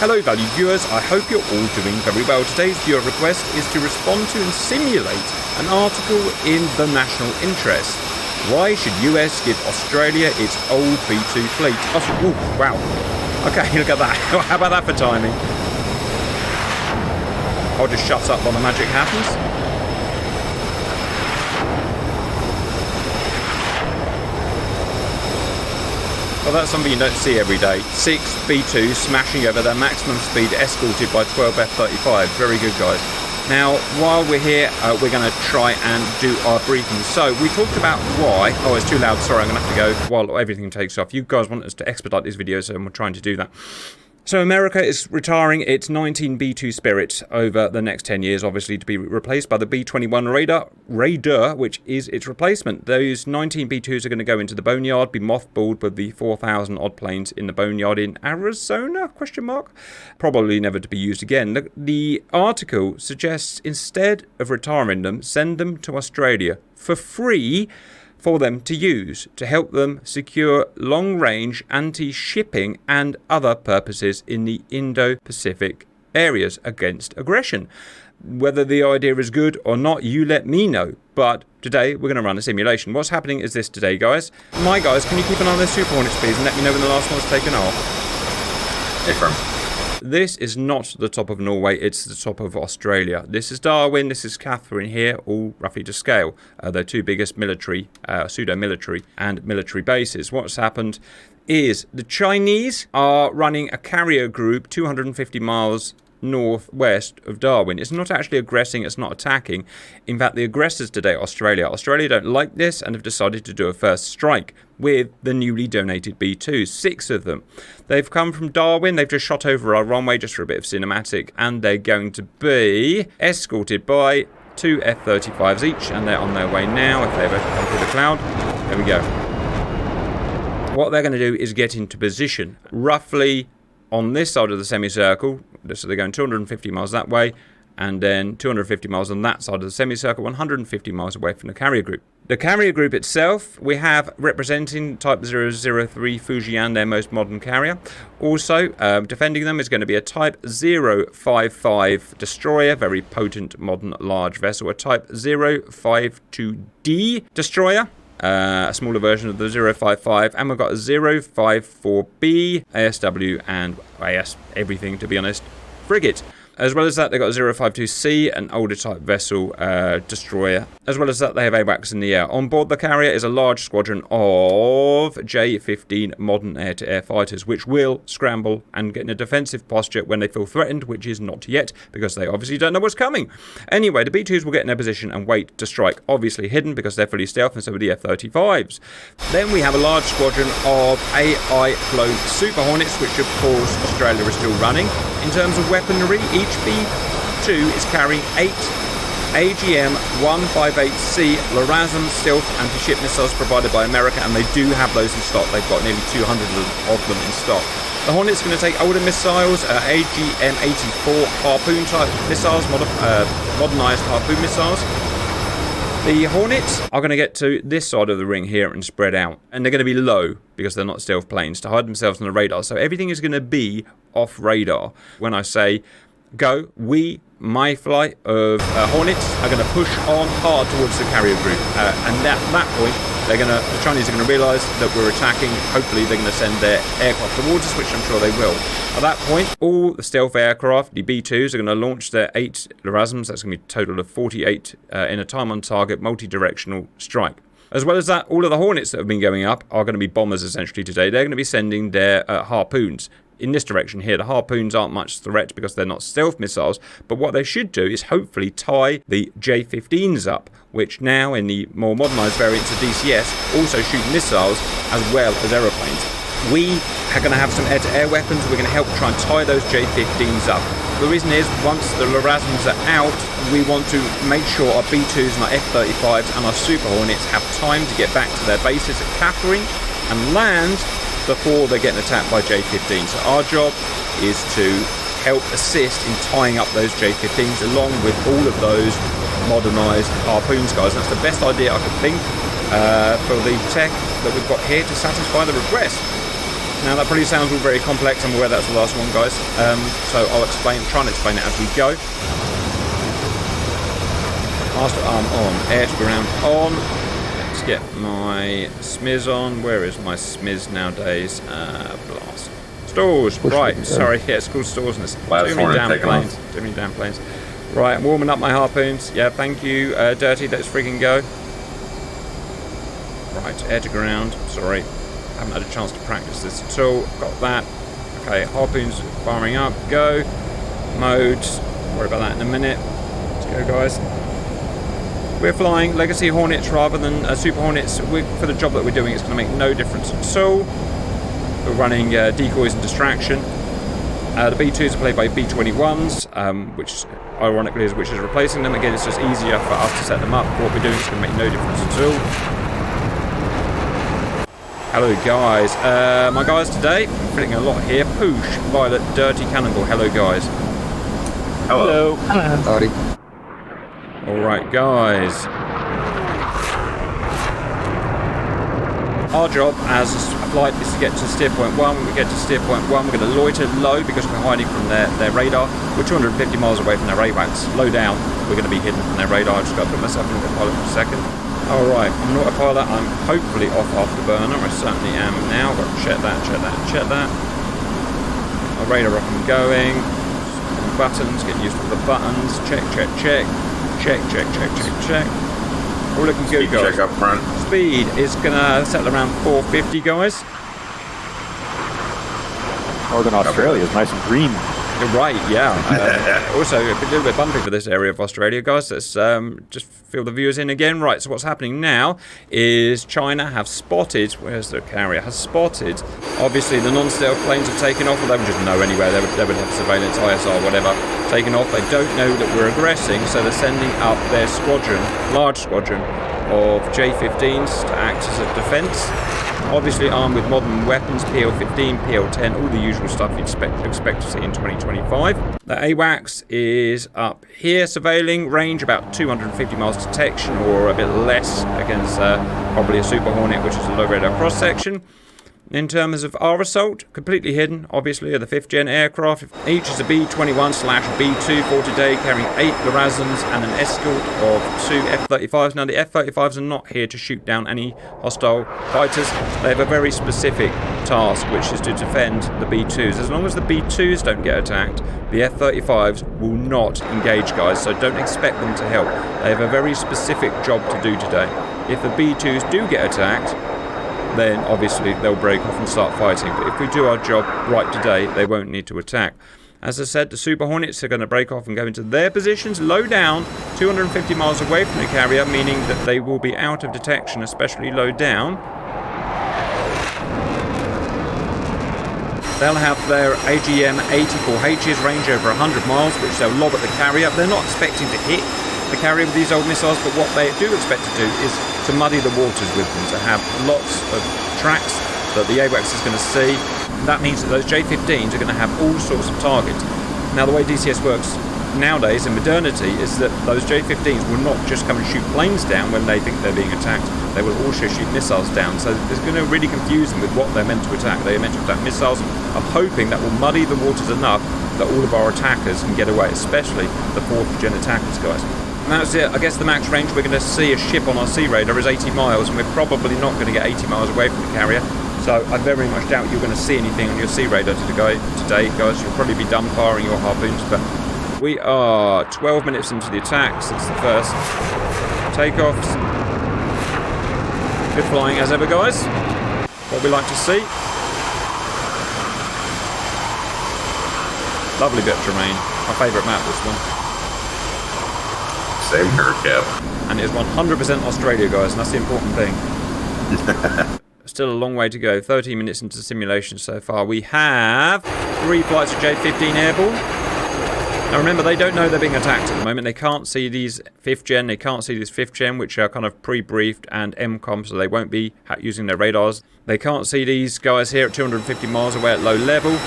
Hello valued viewers, I hope you're all doing very well. Today's viewer request is to respond to and simulate an article in the national interest. Why should US give Australia its old B-2 fleet? Oh, wow. Okay, look at that. How about that for timing? I'll just shut up while the magic happens. Well, that's something you don't see every day. 6 B-2s smashing over their maximum speed, escorted by 12 F-35. Very good, guys. Now, while we're here, we're going to try and do our briefing. So, we talked about why... Oh, it's too loud. Sorry, I'm going to have to go while everything takes off. You guys want us to expedite these videos, so we're trying to do that. So America is retiring its 19 B-2 Sprit over the next 10 years, obviously to be replaced by the B-21 Raider, which is its replacement. Those 19 B-2s are going to go into the boneyard, be mothballed with the 4,000 odd planes in the boneyard in Arizona, ? Probably never to be used again. The article suggests instead of retiring them, send them to Australia for free for them to use to help them secure long-range anti-shipping and other purposes in the Indo-Pacific areas against aggression. Whether the idea is good or not, you let me know. But today, we're going to run a simulation. What's happening is this today, guys. My guys, can you keep an eye on those Super Hornets, please, and let me know when the last one's taken off? Different. This is not the top of Norway, it's the top of Australia. This is Darwin, this is Catherine here, all roughly to scale. Their two biggest military, pseudo-military and military bases. What's happened is the Chinese are running a carrier group 250 miles northwest of Darwin. It's not actually aggressing, it's not attacking. In fact, the aggressors today are Australia. Australia don't like this and have decided to do a first strike with the newly donated B-2s, 6 of them. They've come from Darwin, they've just shot over our runway just for a bit of cinematic, and they're going to be escorted by 2 F-35s each, and they're on their way now, if they ever come through the cloud. There we go. What they're going to do is get into position, roughly on this side of the semicircle. So they're going 250 miles that way, and then 250 miles on that side of the semicircle, 150 miles away from the carrier group. The carrier group itself, we have representing Type 003 Fujian, their most modern carrier. Also, defending them is going to be a Type 055 destroyer, very potent, modern, large vessel. A Type 052D destroyer, a smaller version of the 055, and we've got a 054B, ASW, and AS, everything, to be honest, frigate. As well as that, they've got a 052C, an older type vessel destroyer. As well as that, they have AWACS in the air. On board the carrier is a large squadron of J-15 modern air-to-air fighters, which will scramble and get in a defensive posture when they feel threatened, which is not yet, because they obviously don't know what's coming. Anyway, the B-2s will get in their position and wait to strike, obviously hidden because they're fully stealth, and so are the F-35s. Then we have a large squadron of AI-flow Super Hornets, which of course Australia is still running. In terms of weaponry, each B-2 is carrying 8 AGM-158C LRASM stealth anti-ship missiles provided by America, and they do have those in stock. They've got nearly 200 of them in stock. The Hornet's going to take older missiles, AGM-84 Harpoon-type missiles, modernised Harpoon missiles. The Hornets are going to get to this side of the ring here and spread out. And they're going to be low, because they're not stealth planes, to hide themselves on the radar. So everything is going to be off radar. When I say go, my flight of Hornets are going to push on hard towards the carrier group. And at that point, the Chinese are going to realise that we're attacking. Hopefully, they're going to send their aircraft towards us, which I'm sure they will. At that point, all the stealth aircraft, the B-2s, are going to launch their 8 LRASMs. That's going to be a total of 48 in a time-on-target, multi-directional strike. As well as that, all of the Hornets that have been going up are going to be bombers, essentially, today. They're going to be sending their Harpoons in this direction here. The Harpoons aren't much threat because they're not stealth missiles, but what they should do is hopefully tie the J-15s up, which now, in the more modernised variants of DCS, also shoot missiles as well as aeroplanes. We are going to have some air-to-air weapons. We're going to help try and tie those J-15s up. The reason is, once the LRASMs are out, we want to make sure our B-2s and our F-35s and our Super Hornets have time to get back to their bases at Catherine and land before they're getting attacked by J-15. So our job is to help assist in tying up those J-15s along with all of those modernised Harpoons, guys. That's the best idea I could think for the tech that we've got here to satisfy the request. Now that probably sounds all very complex, I'm aware that's the last one, guys. So I'll try and explain it as we go. Master arm on, air to ground on. Let's get my smiz on. Where is my smiz nowadays? Blast. Stores, right, sorry, yeah, it's called stores and it's too many damn planes. Too many damn planes. Right, I'm warming up my harpoons. Yeah, thank you, Dirty, let's friggin' go. Right, air to ground, sorry. Haven't had a chance to practice this at all. Got that. Okay, harpoons firing up, go. Modes, worry about that in a minute. Let's go, guys. We're flying Legacy Hornets rather than Super Hornets. For the job that we're doing, it's going to make no difference at all. We're running decoys and distraction. The B2s are played by B21s, which ironically is replacing them. Again, it's just easier for us to set them up. What we're doing is going to make no difference at all. Hello guys, my guys today, I'm feeling a lot here. Poosh, Violet, Dirty, Cannonball. Hello guys. Hello. Hello. Howdy. Alright guys. Our job as a flight is to get to steer point 1. When we get to steer point 1, we're going to loiter low because we're hiding from their radar. We're 250 miles away from their AWACS. Low down, we're going to be hidden from their radar. I've just got to put myself in the pilot for a second. Alright, I'm not a pilot, I'm hopefully off afterburner, I certainly am now. I've got to check that. My radar up and going. Buttons, get used to the buttons. Check. All looking good, guys. Check up front. Speed is going to settle around 450, guys. Northern Australia is nice and green. You're right, yeah. Also, a little bit bumpy for this area of Australia, guys. Let's just fill the viewers in again. Right, so what's happening now is China have spotted, where's the carrier, has spotted, obviously the non-stealth planes have taken off, or they would just know anywhere, they would have surveillance, ISR, whatever, taken off. They don't know that we're aggressing, so they're sending up their squadron, large squadron, of J-15s to act as a defence. Obviously armed with modern weapons, PL-15, PL-10, all the usual stuff you'd expect to see in 2025. The AWACS is up here, surveilling, range about 250 miles detection, or a bit less against probably a Super Hornet, which is a low radar cross-section. In terms of our assault, completely hidden, obviously, are the 5th gen aircraft. Each is a B-21/B-2 for today, carrying 8 LRASMs and an escort of 2 F-35s. Now, the F-35s are not here to shoot down any hostile fighters. They have a very specific task, which is to defend the B-2s. As long as the B-2s don't get attacked, the F-35s will not engage, guys, so don't expect them to help. They have a very specific job to do today. If the B-2s do get attacked, then obviously they'll break off and start fighting. But if we do our job right today, they won't need to attack. As I said, the Super Hornets are going to break off and go into their positions low down, 250 miles away from the carrier, meaning that they will be out of detection, especially low down. They'll have their AGM-84Hs range over 100 miles, which they'll lob at the carrier. They're not expecting to hit the carrier with these old missiles, but what they do expect to do is to muddy the waters with them, to have lots of tracks that the AWACS is going to see. That means that those J-15s are going to have all sorts of targets. Now, the way DCS works nowadays in modernity is that those J-15s will not just come and shoot planes down when they think they're being attacked, they will also shoot missiles down. So it's going to really confuse them with what they're meant to attack. They are meant to attack missiles. I'm hoping that will muddy the waters enough that all of our attackers can get away, especially the 4th gen attackers, guys. And that's it. I guess the max range we're going to see a ship on our sea radar is 80 miles, and we're probably not going to get 80 miles away from the carrier. So I very much doubt you're going to see anything on your sea radar today, guys. You'll probably be done firing your harpoons, but we are 12 minutes into the attack since the first takeoffs. Good flying as ever, guys. What we like to see. Lovely bit of terrain. My favourite map, this one. Same here, Cap. And it is 100% Australia, guys, and that's the important thing. Still a long way to go. 13 minutes into the simulation so far. We have 3 flights of J-15 airborne. Now remember, they don't know they're being attacked at the moment. They can't see these 5th gen. They can't see these 5th gen, which are kind of pre-briefed and MCOM, so they won't be using their radars. They can't see these guys here at 250 miles away at low level.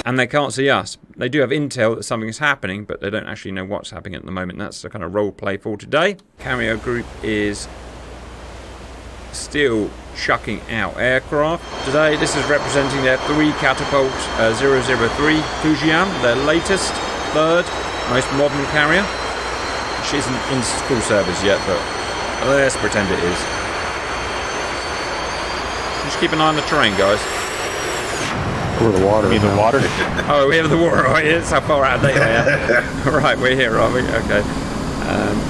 And they can't see us. They do have intel that something is happening, but they don't actually know what's happening at the moment. That's the kind of role play for today. Carrier group is still chucking out aircraft. Today, this is representing their 3 Catapult 003 Fujian, their latest, 3rd most modern carrier. Which isn't in full service yet, but let's pretend it is. Just keep an eye on the terrain, guys. Over the water. You mean the water? Oh, we have the water, right? That's how far out of date I am. Right, we're here, are we? Okay.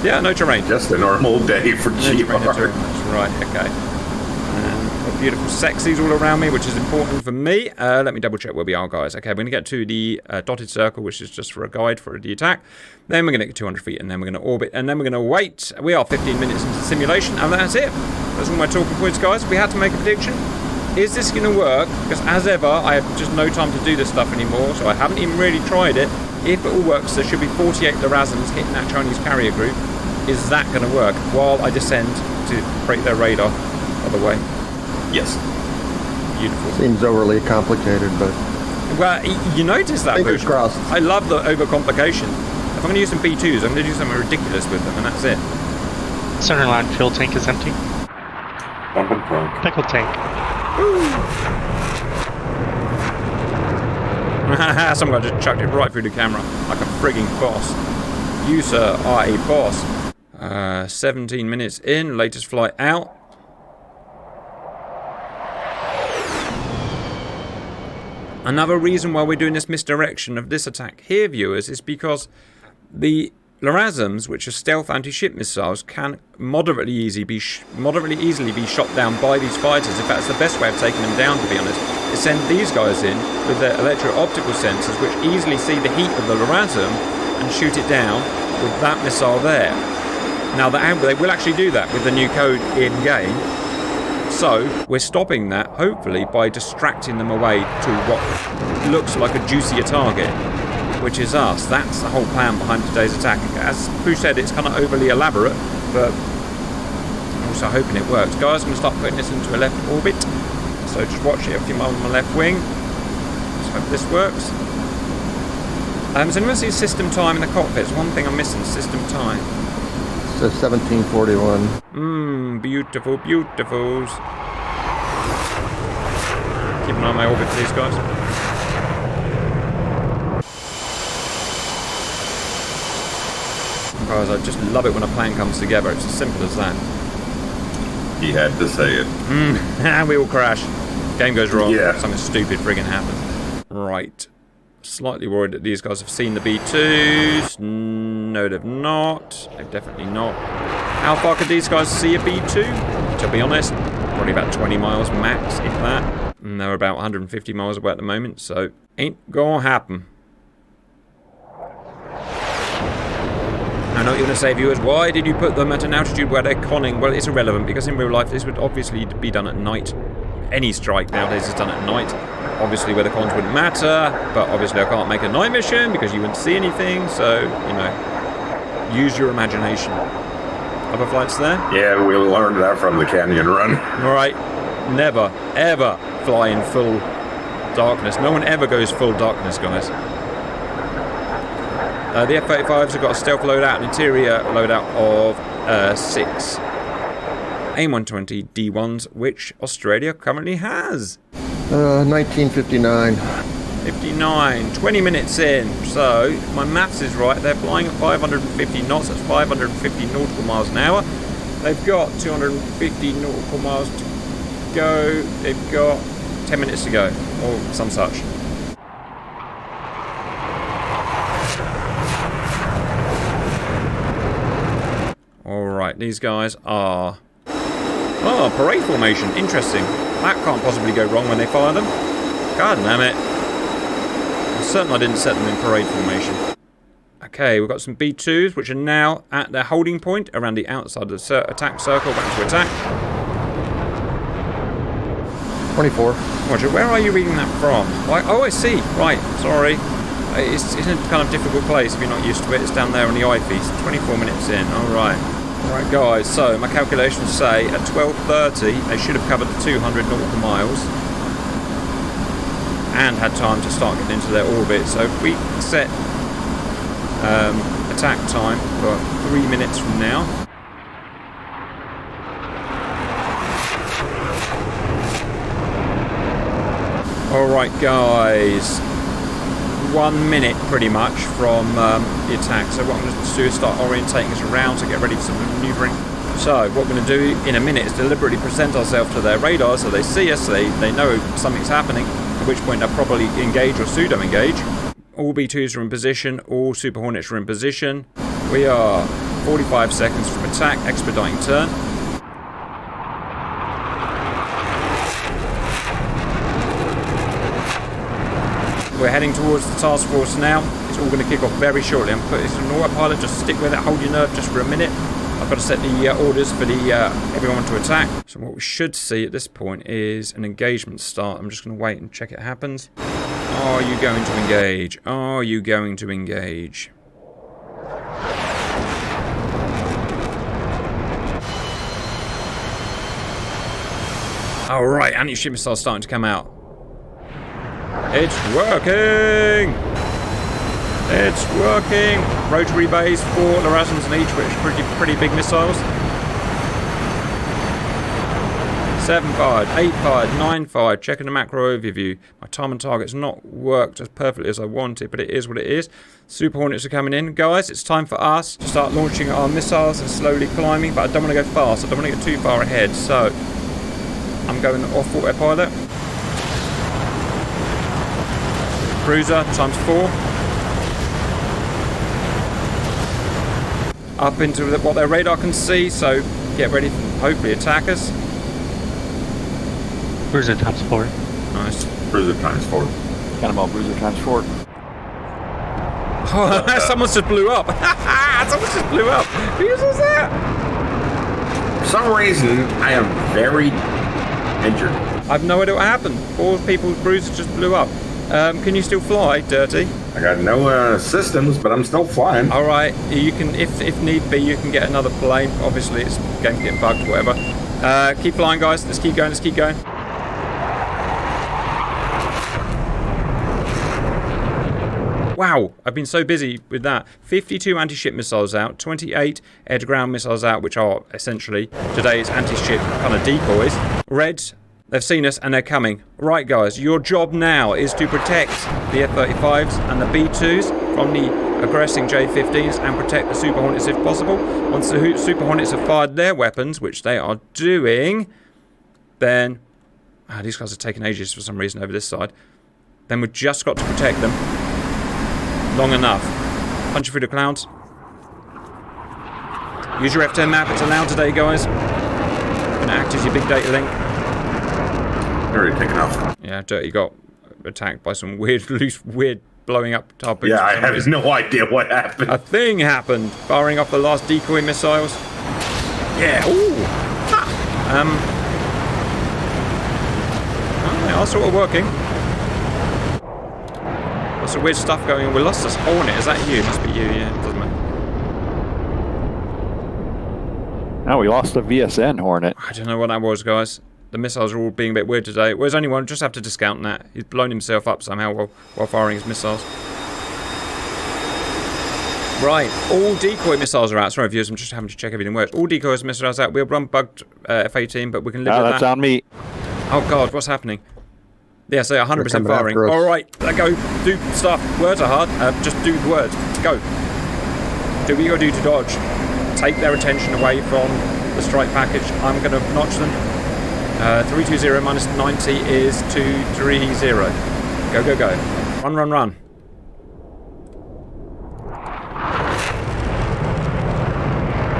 Yeah, no terrain. Just a normal day for No terrain GR. at all. That's right, okay. Got beautiful sexies all around me, which is important for me. Let me double check where we are, guys. Okay, we're going to get to the dotted circle, which is just for a guide for the attack. Then we're going to get 200 feet, and then we're going to orbit, and then we're going to wait. We are 15 minutes into the simulation, and that's it. Those are all my talking points, guys. We had to make a prediction. Is this going to work? Because as ever, I have just no time to do this stuff anymore, so I haven't even really tried it. If it all works, there should be 48 LRASMs hitting that Chinese carrier group. Is that going to work while I descend to break their radar other way? Yes. Beautiful. Seems overly complicated, but Well, you notice that fingers version. crossed. I love the overcomplication. If I'm going to use some B2s, I'm going to do something ridiculous with them, and that's it. Center line fuel tank is empty. Pumping trunk. Pickle tank. Some guy just chucked it right through the camera like a frigging boss. You, sir, are a boss. 17 minutes in, latest flight out. Another reason why we're doing this misdirection of this attack here, viewers, is because the LRASMs, which are stealth anti-ship missiles, can moderately easily be shot down by these fighters. In fact, it's the best way of taking them down, to be honest, is send these guys in with their electro-optical sensors, which easily see the heat of the LRASM and shoot it down with that missile there. Now, they will actually do that with the new code in-game. So, we're stopping that, hopefully, by distracting them away to what looks like a juicier target, which is us. That's the whole plan behind today's attack. As Pooh said, it's kind of overly elaborate, but I'm also hoping it works. Guys, I'm going to start putting this into a left orbit, so just watch it if you're on my left wing. Let's hope this works. So anyone see system time in the cockpit? It's one thing I'm missing, system time. It says 1741. Beautiful, beautifuls. Keep an eye on my orbit, please, guys. Guys, I just love it when a plan comes together. It's as simple as that. He had to say it. And we all crash. Game goes wrong. Yeah. Something stupid friggin' happens. Right. Slightly worried that these guys have seen the B2s. No, they've not. They've definitely not. How far could these guys see a B2? To be honest, probably about 20 miles max, if that. And they're about 150 miles away at the moment, so ain't gonna happen. I know what you're going to say, viewers. Why did you put them at an altitude where they're conning? Well, it's irrelevant, because in real life this would obviously be done at night. Any strike nowadays is done at night. Obviously, where the cons wouldn't matter, but obviously I can't make a night mission because you wouldn't see anything, so, you know, use your imagination. Other flights there? Yeah, we learned that from the canyon run. Alright, never, ever fly in full darkness. No one ever goes full darkness, guys. The F-35s have got a stealth loadout, an interior loadout of 6 AIM-120 D1s, which Australia currently has. 1959. 59, 20 minutes in. So, if my maths is right, they're flying at 550 knots, that's 550 nautical miles an hour. They've got 250 nautical miles to go. They've got 10 minutes to go, or some such. Alright, these guys are... Oh, parade formation. Interesting. That can't possibly go wrong when they fire them. God damn it. I'm certain I didn't set them in parade formation. Okay, we've got some B2s, which are now at their holding point around the outside of the attack circle, back to attack. 24. Roger, where are you reading that from? Oh, I see. Right, sorry. It's in a kind of difficult place if you're not used to it. It's down there on the eyepiece. 24 minutes in. Alright. Alright, guys. So, my calculations say at 12:30 they should have covered the 200 nautical miles and had time to start getting into their orbit. So, if we set attack time for 3 minutes from now. Alright guys, 1 minute pretty much from the attack. So what I'm going to do is start orientating us around to get ready for some manoeuvring. So what we're going to do in a minute is deliberately present ourselves to their radar so they see us, they know something's happening, at which point they'll probably engage or pseudo-engage. All B2s are in position, all Super Hornets are in position. We are 45 seconds from attack, expediting turn. We're heading towards the task force now. It's all going to kick off very shortly. I'm putting this in autopilot, just stick with it, hold your nerve just for a minute. I've got to set the orders for the everyone to attack. So what we should see at this point is an engagement start. I'm just going to wait and check it happens. Are you going to engage? Are you going to engage? Alright, anti-ship missiles starting to come out. It's working! It's working! Rotary bays, 4 Larazans in each, which are pretty big missiles. 7 fired, 8 fired, 9 fired. Checking the macro overview. My time and target's not worked as perfectly as I wanted, but it is what it is. Super Hornets are coming in. Guys, it's time for us to start launching our missiles and slowly climbing, but I don't want to go fast. I don't want to get too far ahead, so I'm going off autopilot. Cruiser times 4. Up into what their radar can see, so get ready to hopefully attack us. Bruiser times 4. Nice. Bruiser times 4. Cannonball Bruiser times 4. Oh, someone just blew up. Someone just blew up. Who was that? For some reason, I am very injured. I've no idea what happened. 4 people's bruisers just blew up. Can you still fly, Dirty? I got no systems, but I'm still flying. All right, you can, if need be, you can get another plane. Obviously, it's going to get bugged, whatever. Keep flying, guys. Let's keep going. Let's keep going. Wow, I've been so busy with that. 52 anti-ship missiles out, 28 air-to-ground missiles out, which are essentially today's anti-ship kind of decoys. Reds, they've seen us and they're coming. Right, guys, your job now is to protect the F-35s and the B-2s from the aggressing J-15s and protect the Super Hornets if possible. Once the Super Hornets have fired their weapons, which they are doing, then... these guys are taking ages for some reason over this side. Then we've just got to protect them long enough. Punching through the clouds. Use your F10 map, it's allowed today, guys. Gonna act as your big data link. Already taken off. Yeah, Dirty got attacked by some weird blowing up tarpons. Yeah, I have no idea what happened. A thing happened. Firing off the last decoy missiles. Yeah, ooh. They are sort of working. There's some weird stuff going on. We lost this Hornet. Is that you? It must be you, yeah. It doesn't matter. Now we lost the VSN Hornet. I don't know what that was, guys. The missiles are all being a bit weird today. Where's only one? Just have to discount that. He's blown himself up somehow while firing his missiles. Right, all decoy missiles are out. Sorry, viewers, I'm just having to check everything works. All decoy missiles out. We'll run bugged F-18, but we can live with that. That's on me. Oh God, what's happening? Yes, they are 100% firing. All right, go do stuff. Words are hard. Just do the words. Go. Do what you gotta do to dodge. Take their attention away from the strike package. I'm gonna notch them. 320 minus 90 is 230. Go, go, go. Run, run, run.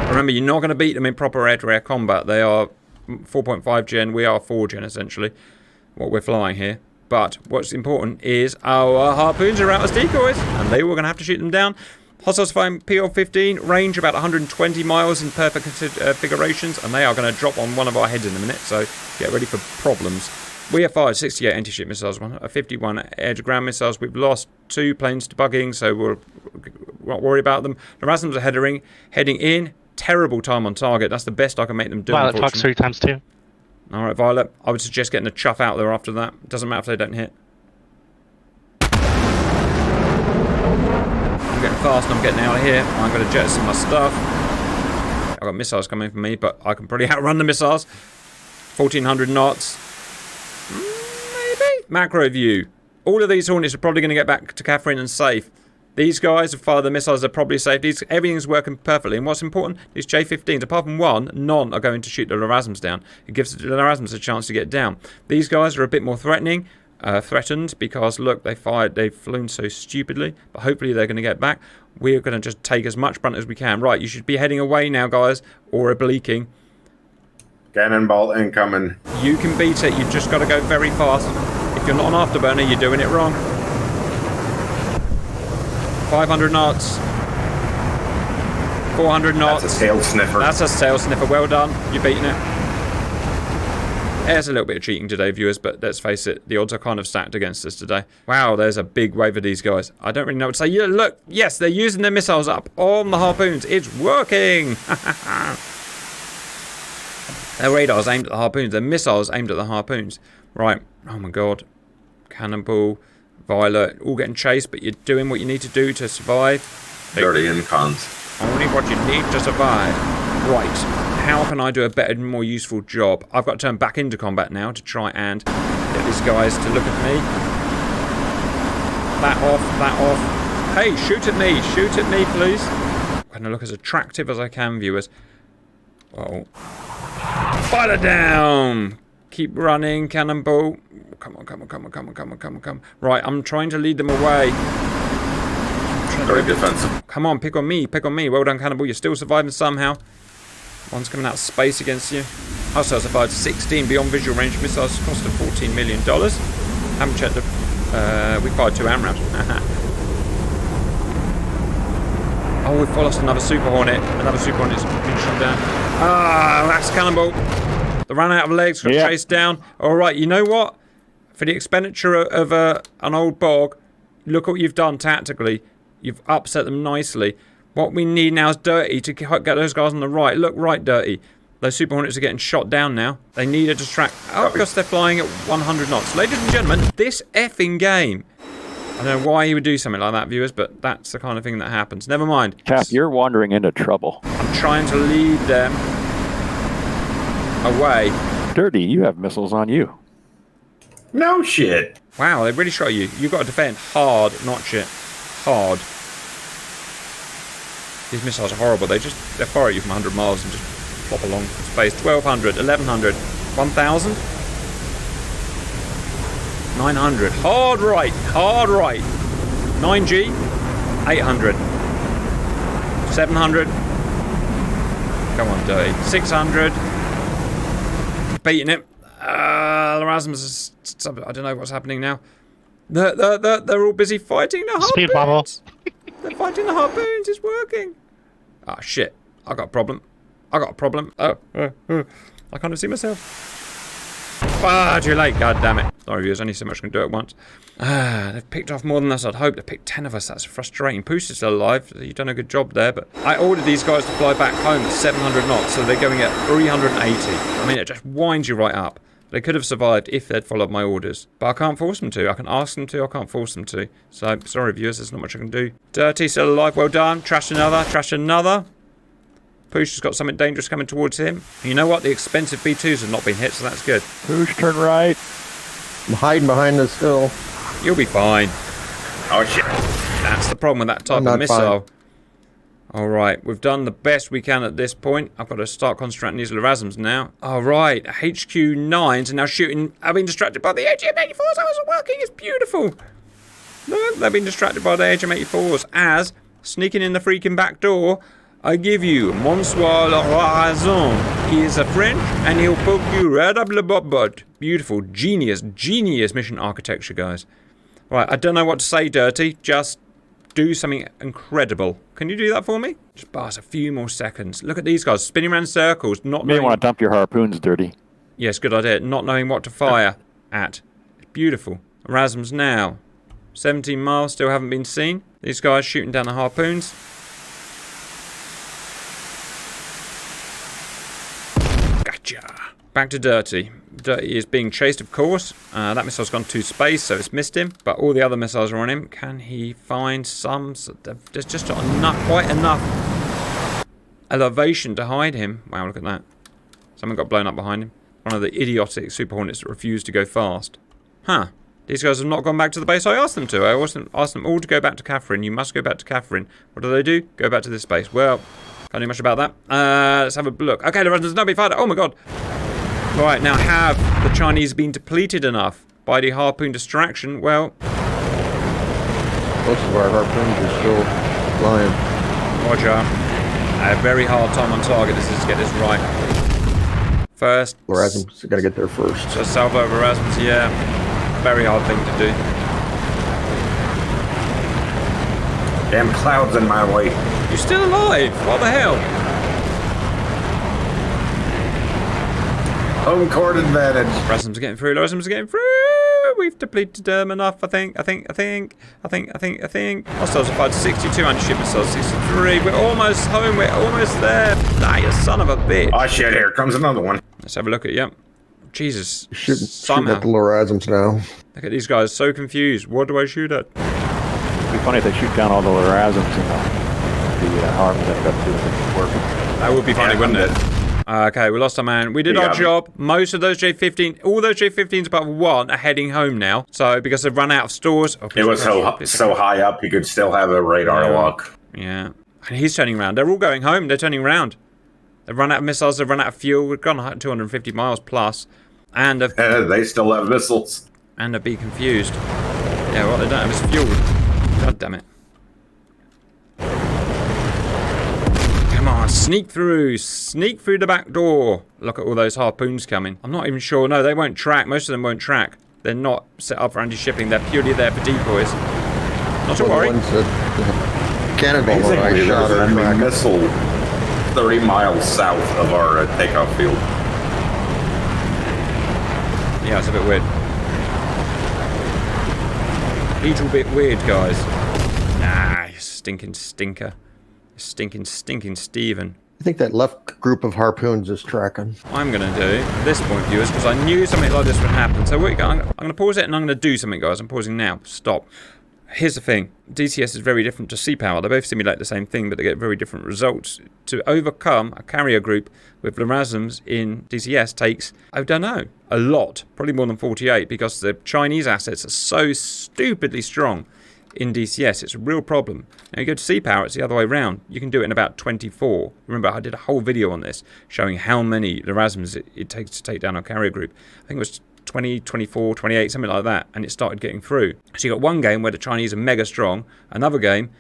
Remember, you're not going to beat them in proper air-to-air combat. They are 4.5 gen. We are 4 gen, essentially, what we're flying here. But what's important is our harpoons are out as decoys, and they were going to have to shoot them down. Hostiles flying PL-15, range about 120 miles in perfect configurations, and they are going to drop on one of our heads in a minute, so get ready for problems. We have fired 68 anti-ship missiles, 51 air-to-ground missiles. We've lost 2 planes to bugging, so we'll not worry about them. The Rasms are heading in. Terrible time on target. That's the best I can make them do. Violet talks 3 times 2. All right, Violet. I would suggest getting a chuff out there after that. Doesn't matter if they don't hit. I'm getting fast and I'm getting out of here. I'm going to jettison my stuff. I've got missiles coming for me, but I can probably outrun the missiles. 1400 knots. Maybe. macro view. All of these Hornets are probably going to get back to Catherine and safe. These guys have fired the missiles, are probably safe. Everything's working perfectly. And what's important, these J-15s, apart from one, none are going to shoot the Erasmus down. It gives the Erasmus a chance to get down. These guys are a bit more threatened because, look, they've flown so stupidly. But hopefully they're going to get back. We're going to just take as much brunt as we can. Right, you should be heading away now, guys, or obliquing. Cannonball incoming. You can beat it. You've just got to go very fast. If you're not an afterburner, you're doing it wrong. 500 knots. 400 knots. That's a tail sniffer. That's a tail sniffer. Well done. You're beating it. There's a little bit of cheating today, viewers, but let's face it, the odds are kind of stacked against us today. Wow, there's a big wave of these guys. I don't really know what to say. Yeah, look, yes, they're using their missiles up on the harpoons. It's working. Their radars aimed at the harpoons. Their missiles aimed at the harpoons. Right. Oh, my God. Cannonball. Violet, all getting chased, but you're doing what you need to do to survive. Dirty and cons. Only what you need to survive. Right, how can I do a better and more useful job? I've got to turn back into combat now to try and get these guys to look at me. That off. Hey, shoot at me, please. I'm going to look as attractive as I can, viewers. Oh. Fire down! Keep running, Cannonball. Come on. Right, I'm trying to lead them away. Very defensive. Come on, pick on me. Well done, Cannonball. You're still surviving somehow. One's coming out of space against you. Hostiles have fired 16 beyond visual range missiles, cost of $14 million. Haven't checked the... we fired 2 AMRAPs. Oh, we've lost another Super Hornet. Another Super Hornet's been shot down. Ah, that's Cannonball. They ran out of legs, got chased down. Alright, you know what? For the expenditure of an old bog, look what you've done tactically. You've upset them nicely. What we need now is Dirty to get those guys on the right. Look, right, Dirty. Those Super Hornets are getting shot down now. They need a distract. Oh, because they're flying at 100 knots. Ladies and gentlemen, this effing game. I don't know why he would do something like that, viewers, but that's the kind of thing that happens. Never mind. Cap, you're wandering into trouble. I'm trying to lead them away. Dirty, you have missiles on you. No shit. Wow, they really shot you. You've got to defend hard, not shit. Hard. These missiles are horrible. They fire at you from 100 miles and just flop along space. 1,200, 1,100, 1,000, 900. Hard right. 9G, 800, 700. Come on, Dirty. 600. Beating it. Erasmus is... I don't know what's happening now. They're all busy fighting the harpoons. Speed bubble. They're fighting the harpoons. It's working. Ah, shit. I got a problem. Oh, I can't see myself. Far too late. God damn it. Sorry, viewers. Only so much can do at once. They've picked off more than us I'd hoped. They've picked 10 of us. That's frustrating. Pooch is still alive. You've done a good job there. But I ordered these guys to fly back home at 700 knots. So they're going at 380. I mean, it just winds you right up. They could have survived if they'd followed my orders. But I can't force them to. I can ask them to. I can't force them to. So, sorry, viewers. There's not much I can do. Dirty, still alive. Well done. Trash another. Pooch has got something dangerous coming towards him. You know what? The expensive B-2s have not been hit, so that's good. Pooch, turn right. I'm hiding behind this hill. You'll be fine. Oh shit. That's the problem with that type of missile. Alright, we've done the best we can at this point. I've got to start concentrating these Erasmus now. Alright, HQ-9s are now shooting. I've been distracted by the AGM-84s. I wasn't working. It's beautiful. Look, they've been distracted by the AGM-84s as, sneaking in the freaking back door, I give you Monsieur L'Horizon. He is a French and he'll poke you right up the butt. Beautiful, genius mission architecture, guys. Right, I don't know what to say, Dirty. Just do something incredible. Can you do that for me? Just pass a few more seconds. Look at these guys spinning around in circles, not You may knowing... want to dump your harpoons, Dirty. Yes, good idea. Not knowing what to fire at. It's beautiful. Erasmus now. 17 miles, still haven't been seen. These guys shooting down the harpoons. Gotcha. Back to Dirty. Dirty is being chased, of course. That missile's gone to space, so it's missed him. But all the other missiles are on him. Can he find some... There's just not enough, quite enough elevation to hide him. Wow, look at that. Someone got blown up behind him. One of the idiotic Super Hornets that refused to go fast. Huh. These guys have not gone back to the base I asked them to. I asked them all to go back to Catherine. You must go back to Catherine. What do? Go back to this base. Well, can't do much about that. Let's have a look. Okay, the Russians not being fired. Oh my god. Right, now have the Chinese been depleted enough by the harpoon distraction? Well, Most of our harpoons are still flying. Roger. A very hard time on target. This is to get this right. First. Erasmus got to get there first. So salvo over Erasmus, yeah. Very hard thing to do. Damn clouds in my way. You're still alive. What the hell? Home court advantage. Erasmus are getting through. Erasmus are getting through. We've depleted them enough. I think. Hostiles have fired 62 anti-ship missiles. 63. We're almost home. We're almost there. Ah, you son of a bitch. Oh shit! Here comes another one. Let's have a look at. Yep. Jesus. Shooting Somehow. at the Lorazums now. Look at these guys. So confused. What do I shoot at? It'd be funny if they shoot down all the Erasmus and the arms end up doing the work. That would be funny, Yeah, wouldn't it? Okay, we lost our man. We did our job. Most of those J-15, all those J-15s above one are heading home now. So, because they've run out of stores. Oh, It was so high up, you could still have a radar lock. Yeah. And he's turning around. They're all going home. They're turning around. They've run out of missiles. They've run out of fuel. We've gone 250 miles plus. And They still have missiles. and they'll be confused. Yeah, what they don't have is fuel. God damn it. Come on, sneak through the back door. Look at all those harpoons coming. I'm not even sure. No, they won't track. Most of them won't track. They're not set up for anti-shipping. They're purely there for decoys. Not to worry. The ones that cannonball that I Basically, shot there's are an enemy tracking. missile 30 miles south of our takeoff field. Yeah, it's a bit weird. Little bit weird, guys. Nah, you stinking stinker. Stinking Steven. I think that left group of harpoons is tracking. I'm going to do at this point, viewers, because I knew something like this would happen. So I'm going to pause it and I'm going to do something, guys. I'm pausing now. Stop. Here's the thing. DCS is very different to sea power. They both simulate the same thing, but they get very different results. To overcome a carrier group with Lorazums in DCS takes, I don't know, a lot. Probably more than 48, because the Chinese assets are so stupidly strong in DCS. It's a real problem. Now you go to sea power, it's the other way around. You can do it in about 24. Remember, I did a whole video on this showing how many Lorazums it takes to take down a carrier group. I think it was 20, 24, 28, something like that, and it started getting through. So you got one game where the Chinese are mega strong, another game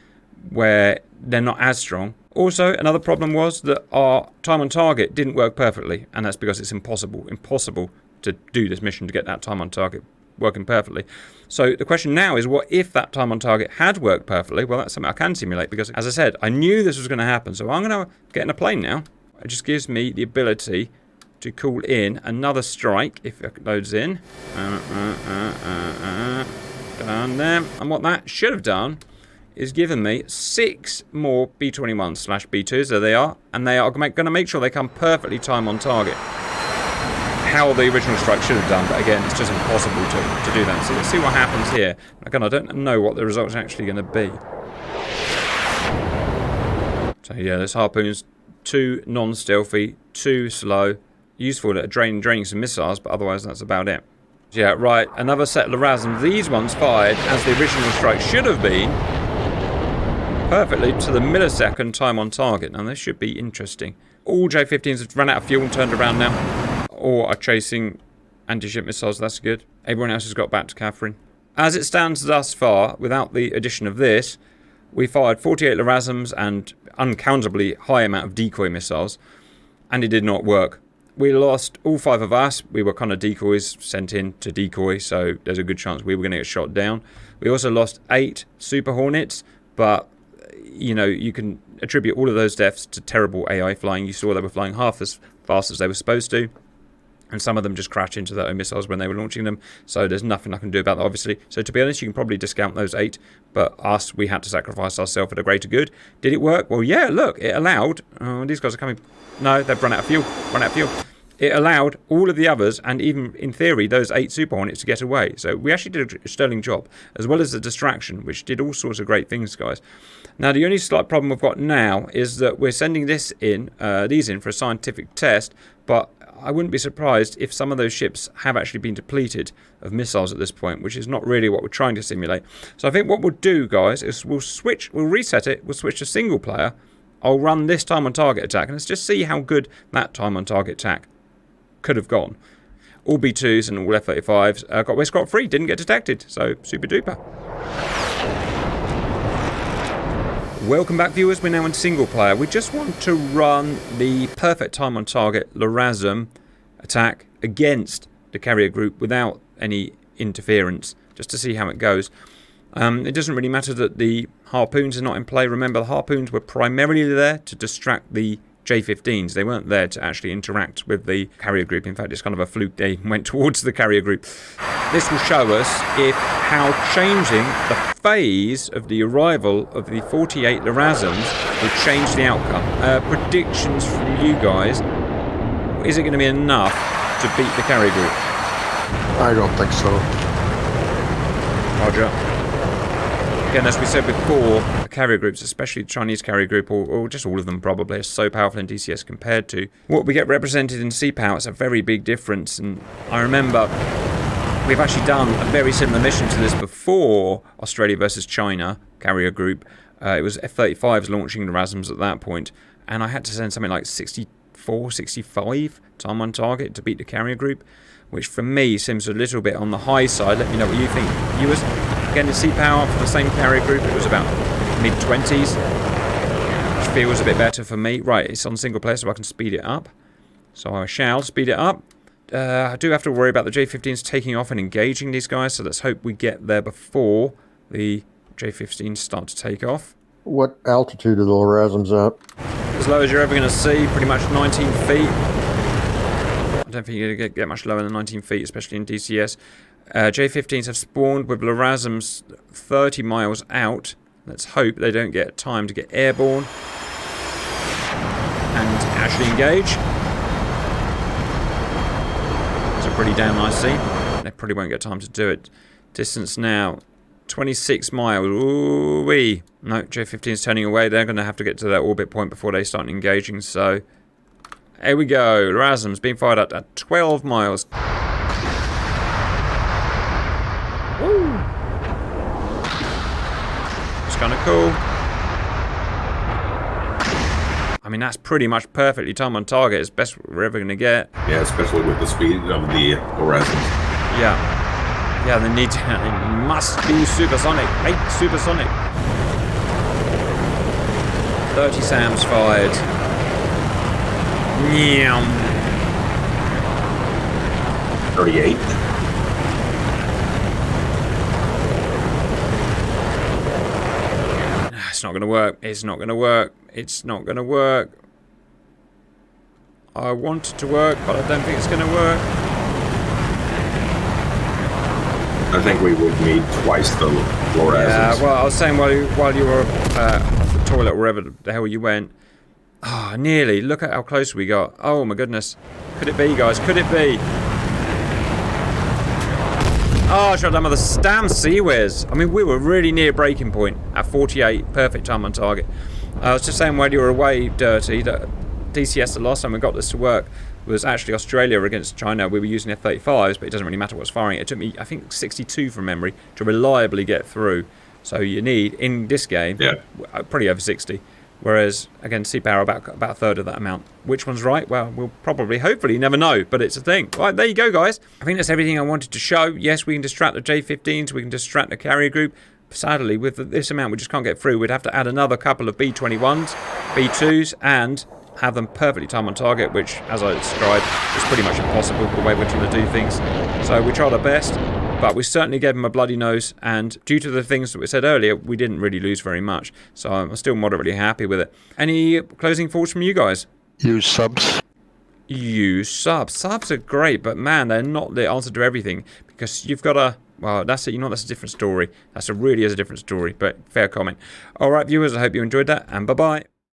where they're not as strong. Also, another problem was that our time on target didn't work perfectly, and that's because it's impossible to do this mission to get that time on target working perfectly. So the question now is, what if that time on target had worked perfectly? Well, that's something I can simulate, because as I said, I knew this was going to happen. So I'm going to get in a plane now. It just gives me the ability to call in another strike if it loads in. Down there. And what that should have done is given me 6 more B-21/B2s. There they are. And they are going to make sure they come perfectly time on target. How the original strike should have done, but again, it's just impossible to do that. So let's see what happens here. Again, I don't know what the result's actually going to be. So yeah, this harpoon's too non-stealthy, too slow, useful at draining some missiles, but otherwise that's about it. Yeah, right, another set of Lorazums. These ones fired as the original strike should have been, perfectly to the millisecond time on target. Now this should be interesting. All J-15s have run out of fuel and turned around now, or are chasing anti-ship missiles. That's good. Everyone else has got back to Catherine. As it stands thus far, without the addition of this, we fired 48 Lorazums and uncountably high amount of decoy missiles, and it did not work. We lost all 5 of us. We were kind of decoys sent in to decoy, so there's a good chance we were going to get shot down. We also lost 8 Super Hornets, but you know, you can attribute all of those deaths to terrible AI flying. You saw they were flying half as fast as they were supposed to, and some of them just crashed into their own missiles when they were launching them, so there's nothing I can do about that, obviously. So to be honest, you can probably discount those 8, but us, we had to sacrifice ourselves for the greater good. Did it work? Well, yeah, look, it allowed... Oh, these guys are coming... No, they've run out of fuel. It allowed all of the others, and even in theory, those 8 Super Hornets to get away. So we actually did a sterling job, as well as the distraction, which did all sorts of great things, guys. Now, the only slight problem we've got now is that we're sending these in for a scientific test, but I wouldn't be surprised if some of those ships have actually been depleted of missiles at this point, which is not really what we're trying to simulate. So I think what we'll do, guys, is we'll reset it, we'll switch to single player. I'll run this time on target attack, and let's just see how good that time on target attack could have gone. All B2s and all F-35s got away scot-free, didn't get detected, so super duper. Welcome back, viewers. We're now in single player. We just want to run the perfect time on target LRASM attack against the carrier group without any interference, just to see how it goes. It doesn't really matter that the harpoons are not in play. Remember, the harpoons were primarily there to distract the J-15s. They weren't there to actually interact with the carrier group. In fact, it's kind of a fluke they went towards the carrier group. This will show us how changing the phase of the arrival of the 48 LRASMs will change the outcome. Predictions from you guys. Is it going to be enough to beat the carrier group? I don't think so. Roger. Again, as we said before, the carrier groups, especially the Chinese carrier group, or just all of them probably, are so powerful in DCS compared to what we get represented in sea power. It's a very big difference. And I remember we've actually done a very similar mission to this before Australia versus China carrier group. It was F-35s launching the LRASMs at that point, and I had to send something like 64, 65 time on target to beat the carrier group, which for me seems a little bit on the high side. Let me know what you think, viewers. Again, in sea power for the same carrier group, it was about mid-20s, which feels a bit better for me. Right, it's on single player, so I can speed it up. So I shall speed it up. I do have to worry about the J-15s taking off and engaging these guys, so let's hope we get there before the J-15s start to take off. What altitude are the LRASMs at? As low as you're ever going to see, pretty much 19 feet. I don't think you're going to get much lower than 19 feet, especially in DCS. J-15s have spawned with LRASMs 30 miles out. Let's hope they don't get time to get airborne and actually engage. It's a pretty damn nice scene. They probably won't get time to do it. Distance now, 26 miles. Ooh-wee. No, J-15's turning away. They're going to have to get to their orbit point before they start engaging. So, here we go. LRASM's being fired at 12 miles. Woo! It's kind of cool. I mean, that's pretty much perfectly time on target. It's best we're ever going to get. Yeah, especially with the speed of the LRASMs. Yeah. Yeah, they need to. It must be supersonic. 8 supersonic. 30 SAMs fired. Nyam. 38. It's not going to work. It's not going to work. It's not going to work. I want it to work, but I don't think it's going to work. I think we would need twice the LRASMs. Yeah, well, I was saying while you were off the toilet, wherever the hell you went. Ah, nearly. Look at how close we got. Oh my goodness. Could it be, guys? Could it be? Oh, I shot down with the damn Seawares. I mean, we were really near breaking point at 48. Perfect time on target. I was just saying while you were away, Dirty, that DCS, the last time we got this to work, was actually Australia against China. We were using F-35s, but it doesn't really matter what's firing. It took me, I think, 62 from memory to reliably get through. So you need, in this game, probably over 60. Whereas, again, sea power about a third of that amount. Which one's right? Well, we'll probably, hopefully, never know. But it's a thing. Right, there you go, guys. I think that's everything I wanted to show. Yes, we can distract the J-15s. We can distract the carrier group. Sadly, with this amount, we just can't get through. We'd have to add another couple of B-21s, B-2s, and have them perfectly time on target, which, as I described, is pretty much impossible the way we're trying to do things. So we tried our best, but we certainly gave them a bloody nose, and due to the things that we said earlier, we didn't really lose very much. So I'm still moderately happy with it. Any closing thoughts from you guys? Use subs. Use subs. Subs are great, but man, they're not the answer to everything, because you've got to... Well, that's it. You know, that's a different story. That's really is a different story, but fair comment. All right, viewers, I hope you enjoyed that, and bye-bye.